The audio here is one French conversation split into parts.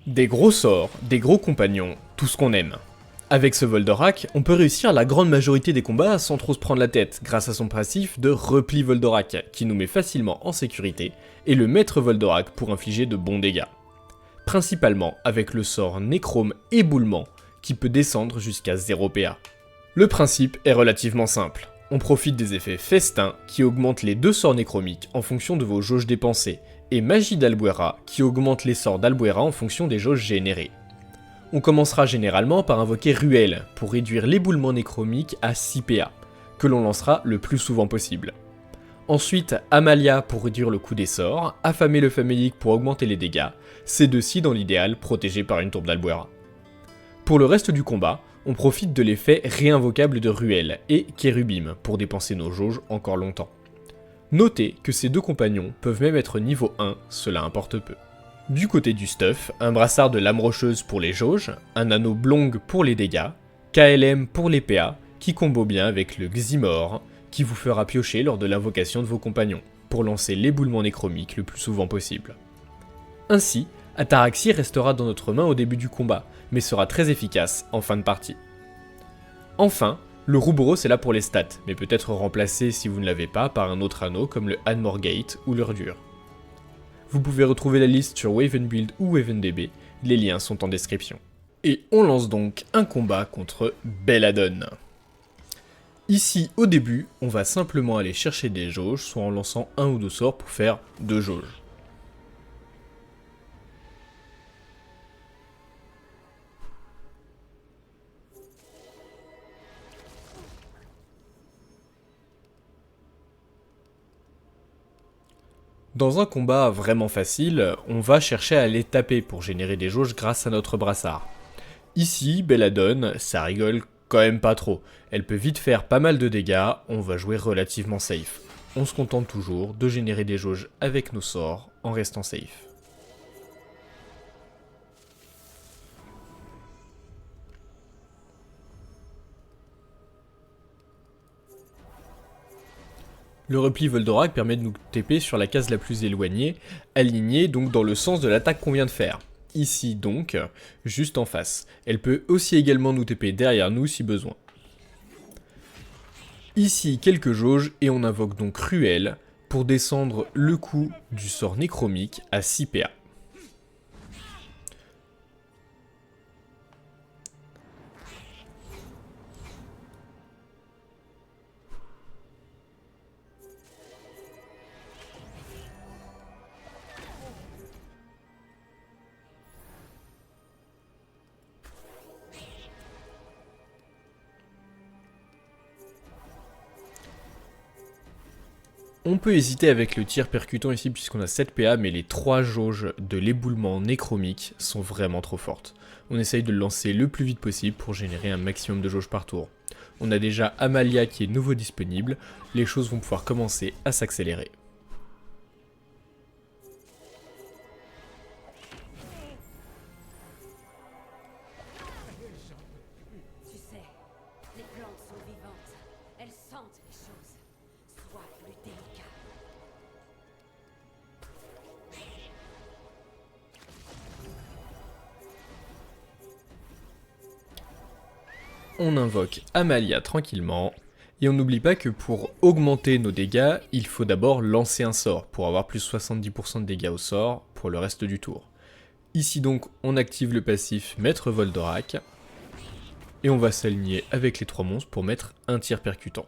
Des gros sorts, des gros compagnons, tout ce qu'on aime. Avec ce Voldorak, on peut réussir la grande majorité des combats sans trop se prendre la tête grâce à son passif de repli Voldorak qui nous met facilement en sécurité et le maître Voldorak pour infliger de bons dégâts. Principalement avec le sort Nécrome Éboulement qui peut descendre jusqu'à 0 PA. Le principe est relativement simple. On profite des effets Festin qui augmentent les deux sorts nécromiques en fonction de vos jauges dépensées et Magie d'Albuera qui augmente les sorts d'Albuera en fonction des jauges générées. On commencera généralement par invoquer Ruelle pour réduire l'éboulement nécromique à 6 PA, que l'on lancera le plus souvent possible. Ensuite, Amalia pour réduire le coût des sorts, Affamer le Famélique pour augmenter les dégâts, ces deux-ci dans l'idéal protégés par une tourbe d'Albuera. Pour le reste du combat, on profite de l'effet réinvocable de Ruelle et Kérubim pour dépenser nos jauges encore longtemps. Notez que ces deux compagnons peuvent même être niveau 1, cela importe peu. Du côté du stuff, un brassard de lame rocheuse pour les jauges, un anneau blong pour les dégâts, KLM pour les PA, qui combo bien avec le Ximor, qui vous fera piocher lors de l'invocation de vos compagnons, pour lancer l'éboulement nécromique le plus souvent possible. Ainsi, Ataraxie restera dans notre main au début du combat, mais sera très efficace en fin de partie. Enfin, le Roubros est là pour les stats, mais peut être remplacé si vous ne l'avez pas par un autre anneau comme le Hanmorgate ou l'Urdure. Vous pouvez retrouver la liste sur Wavenbuild ou WavenDB, les liens sont en description. Et on lance donc un combat contre Belladone. Ici, au début, on va simplement aller chercher des jauges, soit en lançant un ou deux sorts pour faire 2 jauges. Dans un combat vraiment facile, on va chercher à les taper pour générer des jauges grâce à notre brassard. Ici, Belladone, ça rigole quand même pas trop. Elle peut vite faire pas mal de dégâts, on va jouer relativement safe. On se contente toujours de générer des jauges avec nos sorts en restant safe. Le repli Voldorak permet de nous TP sur la case la plus éloignée, alignée donc dans le sens de l'attaque qu'on vient de faire. Ici donc, juste en face. Elle peut aussi également nous TP derrière nous si besoin. Ici quelques jauges et on invoque donc Ruelle pour descendre le coût du sort nécromique à 6 PA. On peut hésiter avec le tir percutant ici puisqu'on a 7 PA, mais les 3 jauges de l'éboulement nécromique sont vraiment trop fortes. On essaye de le lancer le plus vite possible pour générer un maximum de jauges par tour. On a déjà Amalia qui est nouveau disponible, les choses vont pouvoir commencer à s'accélérer. Tu sais, les plantes sont vivantes. Elles sentent les choses. Sois plus délicat. On invoque Amalia tranquillement, et on n'oublie pas que pour augmenter nos dégâts, il faut d'abord lancer un sort, pour avoir plus 70% de dégâts au sort pour le reste du tour. Ici donc, on active le passif Maître Voldorak, et on va s'aligner avec les 3 monstres pour mettre un tir percutant.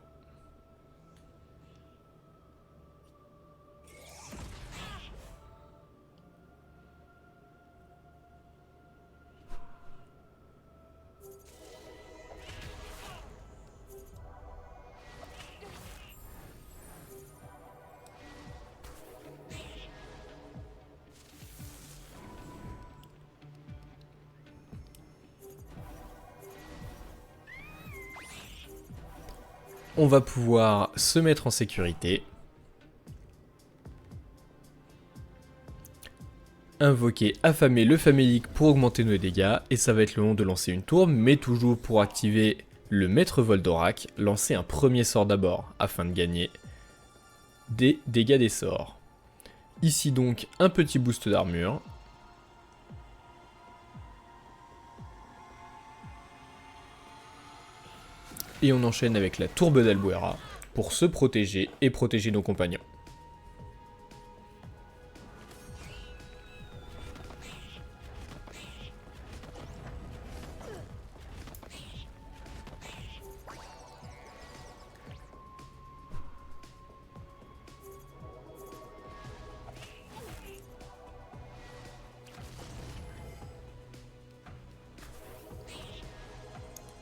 On va pouvoir se mettre en sécurité. Invoquer Affamer le Famélique pour augmenter nos dégâts, et ça va être le moment de lancer une tourbe, mais toujours pour activer le Maître Voldorak, lancer un premier sort d'abord, afin de gagner des dégâts des sorts. Ici donc un petit boost d'armure. et on enchaîne avec la tourbe d'Albuera pour se protéger et protéger nos compagnons.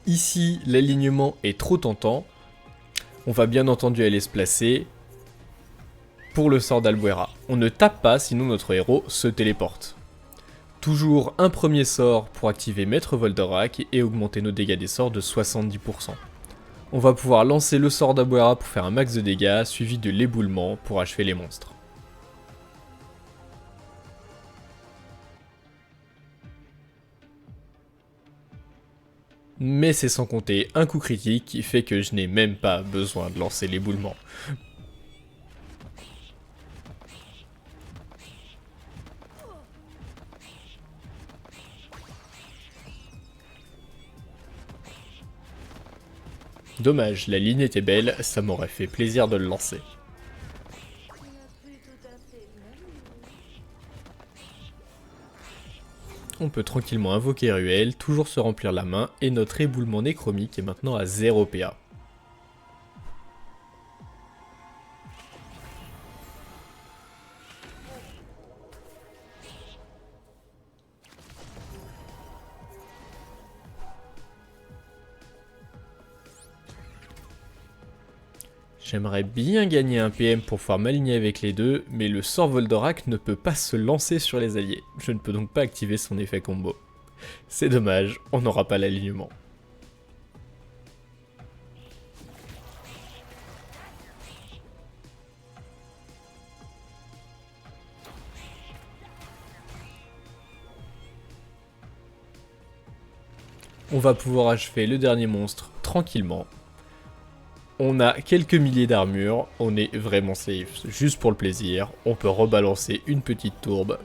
Ici, l'alignement est trop tentant. On va bien entendu aller se placer pour le sort d'Albuera. On ne tape pas, sinon notre héros se téléporte. Toujours un premier sort pour activer Maître Voldorak et augmenter nos dégâts des sorts de 70%. On va pouvoir lancer le sort d'Albuera pour faire un max de dégâts, suivi de l'éboulement pour achever les monstres. Mais c'est sans compter un coup critique qui fait que je n'ai même pas besoin de lancer l'éboulement. Dommage, la ligne était belle, ça m'aurait fait plaisir de le lancer. On peut tranquillement invoquer Ruel, toujours se remplir la main, et notre éboulement néchromique est maintenant à 0 PA. J'aimerais bien gagner un PM pour pouvoir m'aligner avec les deux, mais le sort Voldorak ne peut pas se lancer sur les alliés. Je ne peux donc pas activer son effet combo. C'est dommage, on n'aura pas l'alignement. On va pouvoir achever le dernier monstre tranquillement. On a quelques milliers d'armures, on est vraiment safe, juste pour le plaisir. On peut rebalancer une petite tourbe.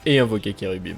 Et invoquer Kérubim.